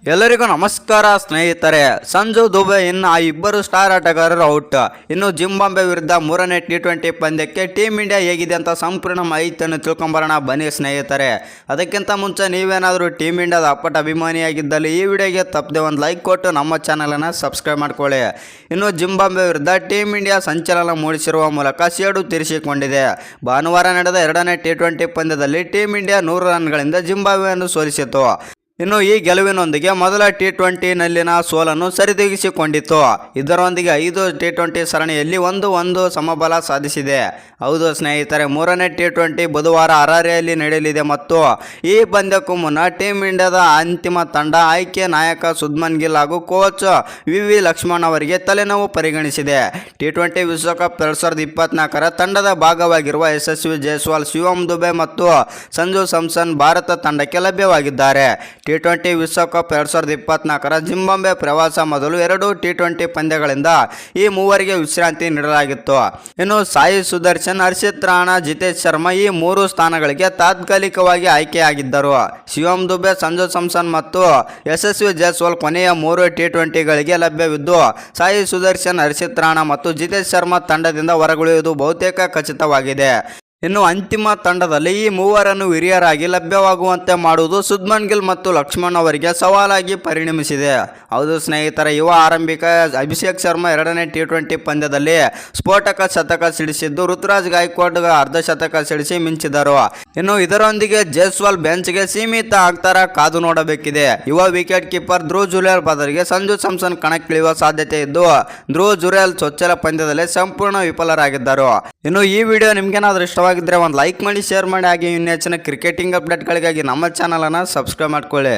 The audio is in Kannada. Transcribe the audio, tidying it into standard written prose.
ಎಲ್ಲರಿಗೂ ನಮಸ್ಕಾರ ಸ್ನೇಹಿತರೆ. ಸಂಜು ದುಬೆ ಇನ್ನು ಆ ಇಬ್ಬರು ಸ್ಟಾರ್ ಆಟಗಾರರು ಔಟ್. ಇನ್ನು ಜಿಂಬಾಬ್ವೆ ವಿರುದ್ಧ ಮೂರನೇ T20 ಪಂದ್ಯಕ್ಕೆ ಟೀಮ್ ಇಂಡಿಯಾ ಹೇಗಿದೆ ಅಂತ ಸಂಪೂರ್ಣ ಮಾಹಿತಿಯನ್ನು ತಿಳ್ಕೊಂಬರೋಣ ಬನ್ನಿ ಸ್ನೇಹಿತರೆ. ಅದಕ್ಕಿಂತ ಮುಂಚೆ ನೀವೇನಾದರೂ ಟೀಮ್ ಇಂಡಿಯಾದ ಅಪ್ಪಟ ಅಭಿಮಾನಿಯಾಗಿದ್ದಲ್ಲಿ ಈ ವಿಡಿಯೋಗೆ ತಪ್ಪದೆ ಒಂದು ಲೈಕ್ ಕೊಟ್ಟು ನಮ್ಮ ಚಾನಲನ್ನು ಸಬ್ಸ್ಕ್ರೈಬ್ ಮಾಡ್ಕೊಳ್ಳಿ. ಇನ್ನು ಜಿಂಬಾಬ್ವೆ ವಿರುದ್ಧ ಟೀಮ್ ಇಂಡಿಯಾ ಸಂಚಲನ ಮೂಡಿಸಿರುವ ಮೂಲಕ ಸೇಡು ತೀರಿಸಿಕೊಂಡಿದೆ. ಭಾನುವಾರ ನಡೆದ ಎರಡನೇ T20 ಪಂದ್ಯದಲ್ಲಿ ಟೀಮ್ ಇಂಡಿಯಾ 100 ರನ್ಗಳಿಂದ ಜಿಂಬಾಬ್ವೆಯನ್ನು ಸೋಲಿಸಿತು. ಇನ್ನು ಈ ಗೆಲುವಿನೊಂದಿಗೆ ಮೊದಲ T20ನಲ್ಲಿನ ಸೋಲನ್ನು ಸರಿದೂಗಿಸಿಕೊಂಡಿತು. ಇದರೊಂದಿಗೆ 5 T20 ಸರಣಿಯಲ್ಲಿ 1-1 ಸಮಬಲ ಸಾಧಿಸಿದೆ. ಹೌದು ಸ್ನೇಹಿತರೆ, ಮೂರನೇ T20 ಬುಧವಾರ ಹರಾರೆಯಲ್ಲಿ ನಡೆಯಲಿದೆ ಮತ್ತು ಈ ಪಂದ್ಯಕ್ಕೂ ಮುನ್ನ ಟೀಮ್ ಇಂಡಿಯಾದ ಅಂತಿಮ ತಂಡ ಆಯ್ಕೆ ನಾಯಕ ಶುಭ್ಮನ್ ಗಿಲ್ ಹಾಗೂ ಕೋಚ್ ವಿ ಲಕ್ಷ್ಮಣ್ ಅವರಿಗೆ ತಲೆನೋವು ಪರಿಗಣಿಸಿದೆ. T20 ವಿಶ್ವಕಪ್ 2024ರ ತಂಡದ ಭಾಗವಾಗಿರುವ ಯಶಸ್ವಿ ಜೈಸ್ವಾಲ್, ಶಿವಮ್ ದುಬೆ ಮತ್ತು ಸಂಜು ಸ್ಯಾಮ್ಸನ್ ಭಾರತ ತಂಡಕ್ಕೆ ಲಭ್ಯವಾಗಿದ್ದಾರೆ. T20 ವಿಶ್ವಕಪ್ 2024ರ ಜಿಂಬಾಬ್ವೆ ಪ್ರವಾಸ ಮೊದಲು 2 T20 ಪಂದ್ಯಗಳಿಂದ ಈ ಮೂವರಿಗೆ ವಿಶ್ರಾಂತಿ ನೀಡಲಾಗಿತ್ತು. ಇನ್ನು ಸಾಯಿ ಸುದರ್ಶನ್, ಹರ್ಷಿತ್ ರಾಣಾ, ಜಿತೇಶ್ ಶರ್ಮಾ ಈ 3 ಸ್ಥಾನಗಳಿಗೆ ತಾತ್ಕಾಲಿಕವಾಗಿ ಆಯ್ಕೆಯಾಗಿದ್ದರು. ಶಿವಮ್ ದುಬೆ, ಸಂಜು ಸ್ಯಾಮ್ಸನ್ ಮತ್ತು ಯಶಸ್ವಿ ಜೈಸ್ವಾಲ್ ಕೊನೆಯ 3 T20ಗಳಿಗೆ ಲಭ್ಯವಿದ್ದು, ಸಾಯಿ ಸುದರ್ಶನ್, ಹರ್ಷಿತ್ ರಾಣಾ ಮತ್ತು ಜಿತೇಶ್ ಶರ್ಮಾ ತಂಡದಿಂದ ಹೊರಗುಳಿಯುವುದು ಬಹುತೇಕ ಖಚಿತವಾಗಿದೆ. ಇನ್ನು ಅಂತಿಮ ತಂಡದಲ್ಲಿ ಈ ಮೂವರನ್ನು ಹಿರಿಯರಾಗಿ ಲಭ್ಯವಾಗುವಂತೆ ಮಾಡುವುದು ಶುಭ್ಮನ್ ಗಿಲ್ ಮತ್ತು ಲಕ್ಷ್ಮಣ್ ಅವರಿಗೆ ಸವಾಲಾಗಿ ಪರಿಣಮಿಸಿದೆ. ಹೌದು ಸ್ನೇಹಿತರೆ, ಯುವ ಆರಂಭಿಕ ಅಭಿಷೇಕ್ ಶರ್ಮಾ ಎರಡನೇ T20 ಪಂದ್ಯದಲ್ಲಿ ಸ್ಫೋಟಕ ಶತಕ ಸಿಡಿಸಿದ್ದು, ಋತುರಾಜ್ ಗಾಯಕ್ವಾಡ್ ಅರ್ಧ ಶತಕ ಸಿಡಿಸಿ ಮಿಂಚಿದರು. ಇನ್ನು ಇದರೊಂದಿಗೆ ಜೈಸ್ವಾಲ್ ಬೆಂಚ್ಗೆ ಸೀಮಿತ ಆಗ್ತಾರ ಕಾದು ನೋಡಬೇಕಿದೆ. ಯುವ ವಿಕೆಟ್ ಕೀಪರ್ ಧ್ರುವ್ ಜುರೇಲ್ ಬದಲಿಗೆ ಸಂಜು ಸ್ಯಾಮ್ಸನ್ ಕಣಕ್ಕಿಳಿಯುವ ಸಾಧ್ಯತೆ ಇದ್ದು, ಧ್ರುವ್ ಜುರೇಲ್ ಚೊಚ್ಚಲ ಪಂದ್ಯದಲ್ಲಿ ಸಂಪೂರ್ಣ ವಿಫಲರಾಗಿದ್ದರು. ಇನ್ನು ಈ ವಿಡಿಯೋ ನಿಮ್ಗೇನಾದ್ರೂ ಇಷ್ಟವಾಗಿದ್ದರೆ ಒಂದು ಲೈಕ್ ಮಾಡಿ, ಶೇರ್ ಮಾಡಿ, ಹಾಗೆ ಇನ್ನು ಹೆಚ್ಚಿನ ಕ್ರಿಕೆಟಿಂಗ್ ಅಪ್ಡೇಟ್ಗಳಿಗಾಗಿ ನಮ್ಮ ಚಾನಲನ್ನು ಸಬ್ಸ್ಕ್ರೈಬ್ ಮಾಡ್ಕೊಳ್ಳಿ.